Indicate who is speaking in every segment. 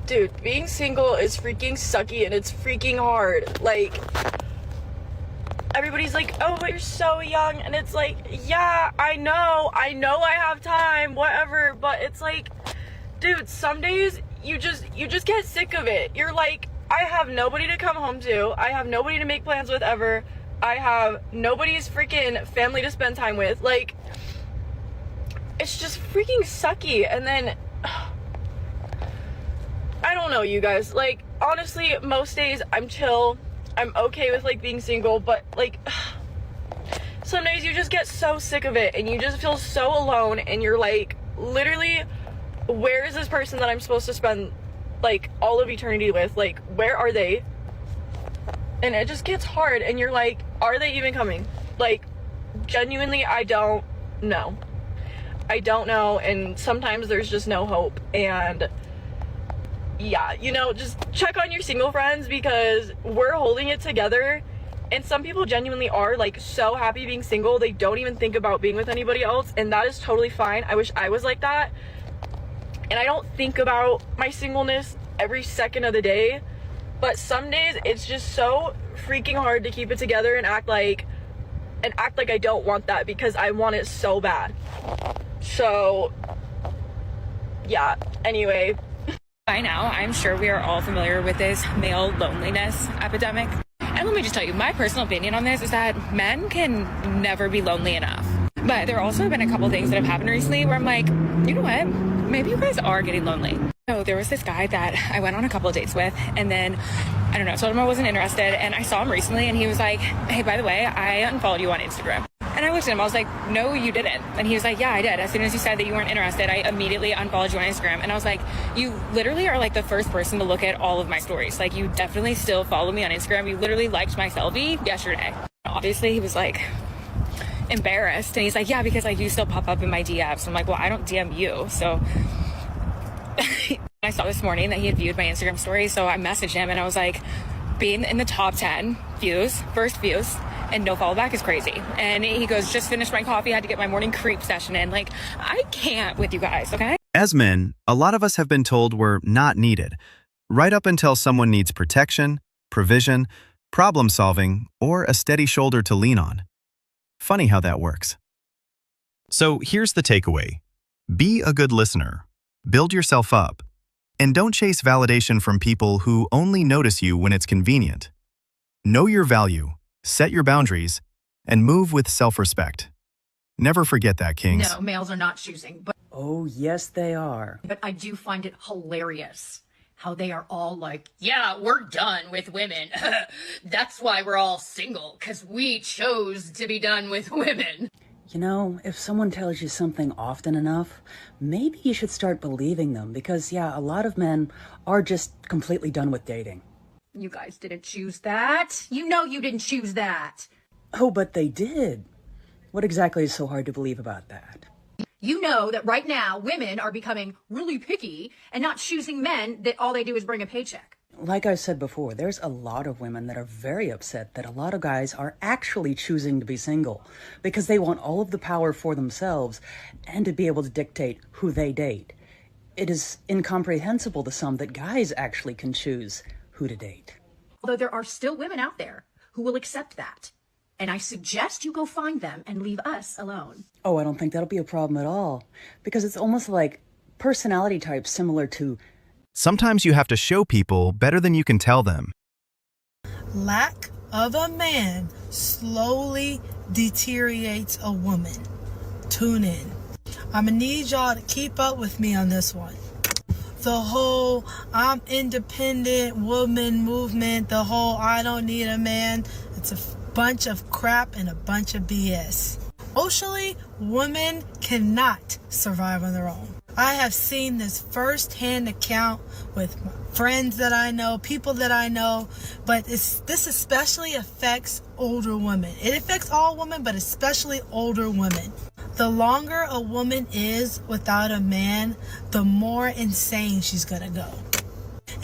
Speaker 1: Dude, being single is freaking sucky and it's freaking hard. Like, everybody's like, oh, but you're so young, and it's like, yeah, I know I have time, whatever, but it's like, dude, some days you just get sick of it. You're like, I have nobody to come home to, I have nobody to make plans with ever, I have nobody's freaking family to spend time with. Like, it's just freaking sucky. And then I don't know, you guys, like, honestly, most days I'm chill, I'm okay with, like, being single, but, like, some days you just get so sick of it, and you just feel so alone, and you're like, literally, where is this person that I'm supposed to spend, like, all of eternity with? Like, where are they? And it just gets hard, and you're like, are they even coming? Like, genuinely, I don't know. I don't know, and sometimes there's just no hope, and yeah, you know, just check on your single friends, because we're holding it together, and some people genuinely are, like, so happy being single, they don't even think about being with anybody else, and that is totally fine. I wish I was like that, and I don't think about my singleness every second of the day, but some days it's just so freaking hard to keep it together and act like I don't want that, because I want it so bad. So yeah, anyway.
Speaker 2: By now, I'm sure we are all familiar with this male loneliness epidemic. And let me just tell you, my personal opinion on this is that men can never be lonely enough. But there also have been a couple things that have happened recently where I'm like, you know what? Maybe you guys are getting lonely. So there was this guy that I went on a couple of dates with, and then, I don't know, told him I wasn't interested, and I saw him recently, and he was like, hey, by the way, I unfollowed you on Instagram. And I looked at him, I was like, no, you didn't. And he was like, yeah, I did. As soon as you said that you weren't interested, I immediately unfollowed you on Instagram. And I was like, you literally are like the first person to look at all of my stories. Like, you definitely still follow me on Instagram. You literally liked my selfie yesterday. Obviously, he was like embarrassed. And he's like, yeah, because like you still pop up in my DMs. So I'm like, well, I don't DM you. So I saw this morning that he had viewed my Instagram story. So I messaged him and I was like, being in the top 10 views, first views, and no follow back is crazy. And he goes, just finished my coffee, had to get my morning creep session in. Like, I can't with you guys, okay?
Speaker 3: As men, a lot of us have been told we're not needed, right up until someone needs protection, provision, problem solving, or a steady shoulder to lean on. Funny how that works. So here's the takeaway. Be a good listener, build yourself up, and don't chase validation from people who only notice you when it's convenient. Know your value, set your boundaries, and move with self-respect. Never forget that, kings.
Speaker 4: No, males are not choosing, but
Speaker 5: Oh, yes, they are.
Speaker 4: I do find it hilarious how they are all like, yeah, we're done with women. That's why we're all single, because we chose to be done with women.
Speaker 5: You know, if someone tells you something often enough, maybe you should start believing them, because, yeah, a lot of men are just completely done with dating.
Speaker 4: You guys didn't choose that. You know you didn't choose that.
Speaker 5: Oh, but they did. What exactly is so hard to believe about that?
Speaker 4: You know that right now women are becoming really picky and not choosing men that all they do is bring a paycheck.
Speaker 5: Like I said before, there's a lot of women that are very upset that a lot of guys are actually choosing to be single because they want all of the power for themselves and to be able to dictate who they date. It is incomprehensible to some that guys actually can choose who to date.
Speaker 4: Although there are still women out there who will accept that. And I suggest you go find them and leave us alone.
Speaker 5: Oh, I don't think that'll be a problem at all, because it's almost like personality types similar to
Speaker 3: Sometimes you have to show people better than you can tell them.
Speaker 6: Lack of a man slowly deteriorates a woman. Tune in. I'm gonna need y'all to keep up with me on this one. The whole I'm independent woman movement, the whole I don't need a man, it's a bunch of crap and a bunch of BS. Emotionally, women cannot survive on their own. I have seen this first-hand account with friends that I know, people that I know, but this especially affects older women. It affects all women, but especially older women. The longer a woman is without a man, the more insane she's gonna go.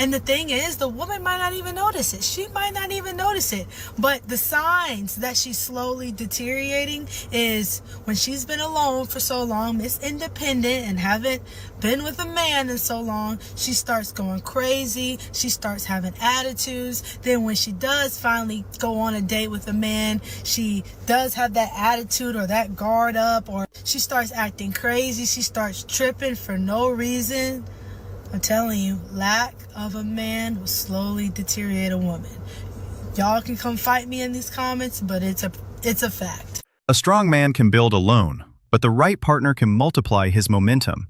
Speaker 6: And the thing is, the woman might not even notice it. She might not even notice it. But the signs that she's slowly deteriorating is when she's been alone for so long, Miss Independent, and haven't been with a man in so long, she starts going crazy. She starts having attitudes. Then when she does finally go on a date with a man, she does have that attitude or that guard up, or she starts acting crazy. She starts tripping for no reason. I'm telling you, lack of a man will slowly deteriorate a woman. Y'all can come fight me in these comments, but it's a fact.
Speaker 3: A strong man can build alone, but the right partner can multiply his momentum.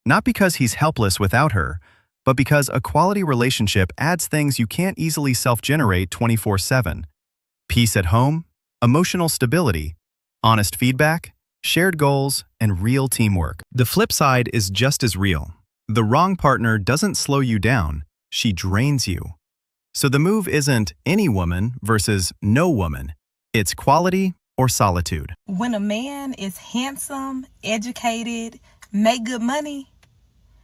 Speaker 3: Not because he's helpless without her, but because a quality relationship adds things you can't easily self-generate 24/7. Peace at home, emotional stability, honest feedback, shared goals, and real teamwork. The flip side is just as real. The wrong partner doesn't slow you down, she drains you. So the move isn't any woman versus no woman. It's quality or solitude.
Speaker 7: When a man is handsome, educated, make good money,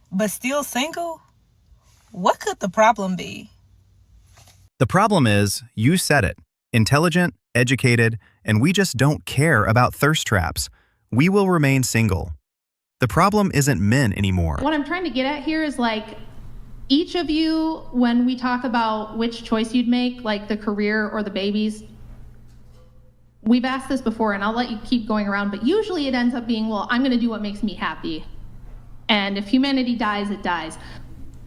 Speaker 7: but still single, what could the problem be?
Speaker 3: The problem is, you said it, intelligent, educated, and we just don't care about thirst traps. We will remain single. The problem isn't men anymore.
Speaker 8: What I'm trying to get at here is like, each of you, when we talk about which choice you'd make, like the career or the babies, we've asked this before and I'll let you keep going around, but usually it ends up being, well, I'm gonna do what makes me happy. And if humanity dies, it dies.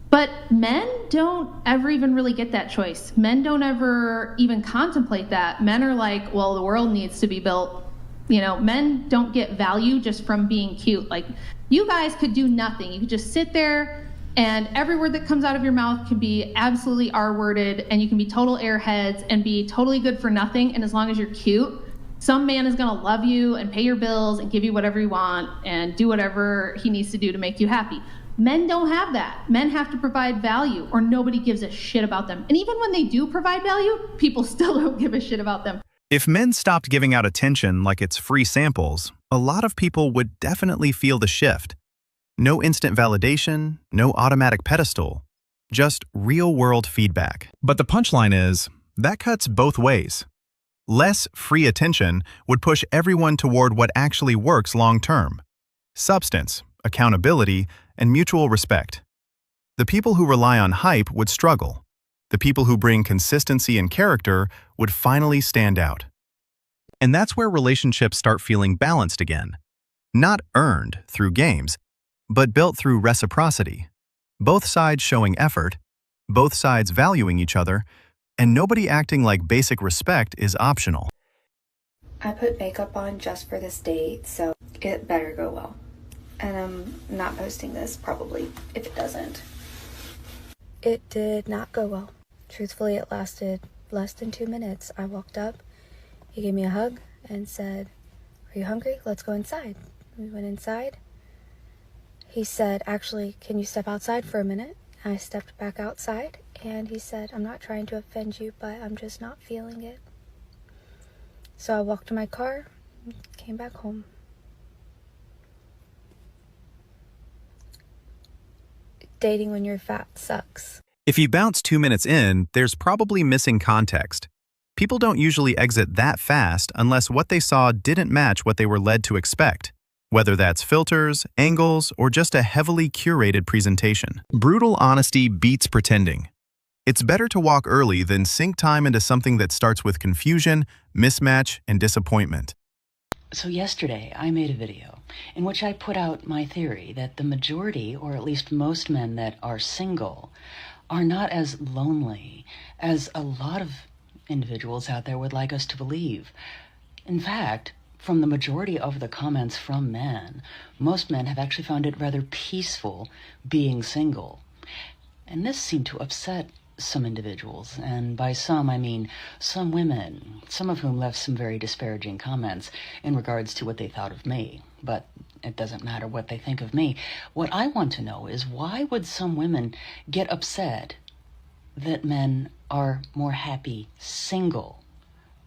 Speaker 8: But men don't ever even really get that choice. Men don't ever even contemplate that. Men are like, well, the world needs to be built. You know, men don't get value just from being cute. Like, you guys could do nothing. You could just sit there and every word that comes out of your mouth can be absolutely R-worded, and you can be total airheads and be totally good for nothing. And as long as you're cute, some man is gonna love you and pay your bills and give you whatever you want and do whatever he needs to do to make you happy. Men don't have that. Men have to provide value or nobody gives a shit about them. And even when they do provide value, people still don't give a shit about them.
Speaker 3: If men stopped giving out attention like it's free samples, a lot of people would definitely feel the shift. No instant validation, no automatic pedestal, just real-world feedback. But the punchline is, that cuts both ways. Less free attention would push everyone toward what actually works long-term: substance, accountability, and mutual respect. The people who rely on hype would struggle. The people who bring consistency and character would finally stand out. And that's where relationships start feeling balanced again. Not earned through games, but built through reciprocity. Both sides showing effort, both sides valuing each other, and nobody acting like basic respect is optional.
Speaker 9: I put makeup on just for this date, so it better go well. And I'm not posting this, probably, if it doesn't. It did not go well. Truthfully, it lasted less than 2 minutes. I walked up, he gave me a hug and said, "Are you hungry? Let's go inside." We went inside. He said, "Actually, can you step outside for a minute?" I stepped back outside and he said, "I'm not trying to offend you, but I'm just not feeling it." So I walked to my car and came back home. Dating when you're fat sucks.
Speaker 3: If you bounce 2 minutes in, there's probably missing context. People don't usually exit that fast unless what they saw didn't match what they were led to expect, whether that's filters, angles, or just a heavily curated presentation. Brutal honesty beats pretending. It's better to walk early than sink time into something that starts with confusion, mismatch, and disappointment.
Speaker 10: So yesterday, I made a video in which I put out my theory that the majority, or at least most men that are single, are not as lonely as a lot of individuals out there would like us to believe. In fact, from the majority of the comments from men, most men have actually found it rather peaceful being single. And this seemed to upset some individuals, and by some I mean some women, some of whom left some very disparaging comments in regards to what they thought of me. But it doesn't matter what they think of me. What I want to know is, why would some women get upset that men are more happy single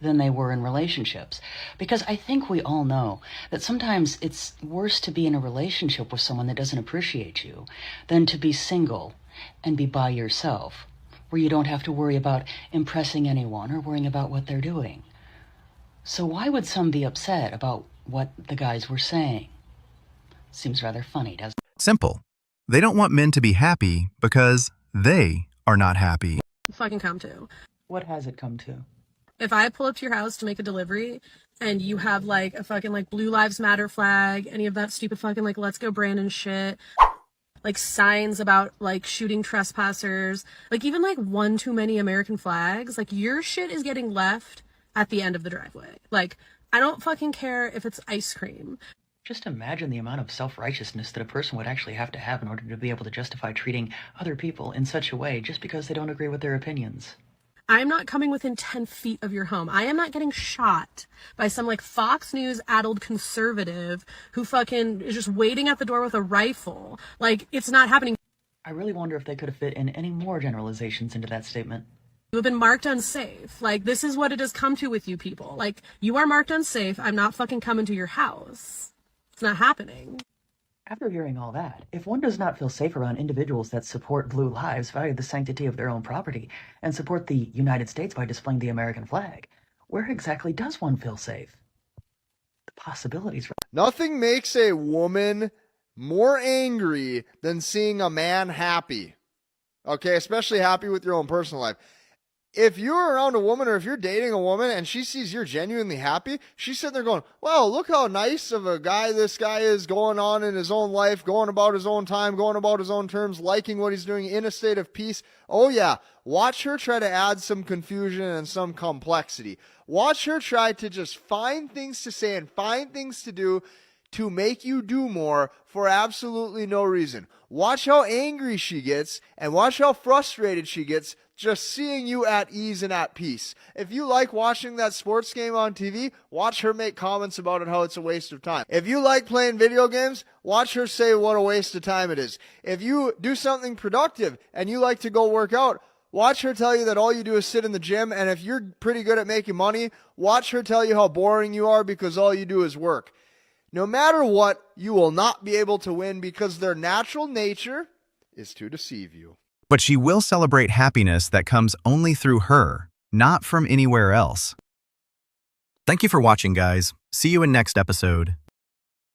Speaker 10: than they were in relationships? Because I think we all know that sometimes it's worse to be in a relationship with someone that doesn't appreciate you than to be single and be by yourself, where you don't have to worry about impressing anyone or worrying about what they're doing. So why would some be upset about what the guys were saying? Seems rather funny, doesn't it?
Speaker 3: Simple. They don't want men to be happy because they are not happy.
Speaker 6: Fucking come to.
Speaker 10: What has it come to?
Speaker 6: If I pull up to your house to make a delivery and you have like a fucking like Blue Lives Matter flag, any of that stupid fucking like Let's Go Brandon shit, like signs about like shooting trespassers, like even like one too many American flags, like your shit is getting left at the end of the driveway. Like, I don't fucking care if it's ice cream.
Speaker 10: Just imagine the amount of self-righteousness that a person would actually have to have in order to be able to justify treating other people in such a way just because they don't agree with their opinions.
Speaker 6: I'm not coming within 10 feet of your home. I am not getting shot by some like Fox News addled conservative who fucking is just waiting at the door with a rifle. Like, it's not happening.
Speaker 10: I really wonder if they could have fit in any more generalizations into that statement.
Speaker 6: You have been marked unsafe. Like, this is what it has come to with you people. Like, you are marked unsafe. I'm not fucking coming to your house. It's not happening.
Speaker 10: After hearing all that, if one does not feel safe around individuals that support blue lives, value the sanctity of their own property, and support the United States by displaying the American flag, where exactly does one feel safe? The possibilities.
Speaker 11: Nothing makes a woman more angry than seeing a man happy. Okay, especially happy with your own personal life. If you're around a woman or if you're dating a woman and she sees you're genuinely happy, she's sitting there going, wow, look how nice of a guy this guy is, going on in his own life, going about his own time, going about his own terms, liking what he's doing, in a state of peace. Oh yeah, watch her try to add some confusion and some complexity. Watch her try to just find things to say and find things to do to make you do more for absolutely no reason. Watch how angry she gets and watch how frustrated she gets just seeing you at ease and at peace. If you like watching that sports game on TV, watch her make comments about it, how it's a waste of time. If you like playing video games, watch her say what a waste of time it is. If you do something productive and you like to go work out, watch her tell you that all you do is sit in the gym. And if you're pretty good at making money, watch her tell you how boring you are because all you do is work. No matter what, you will not be able to win because their natural nature is to deceive you.
Speaker 3: But she will celebrate happiness that comes only through her, not from anywhere else. Thank you for watching, guys. See you in next episode.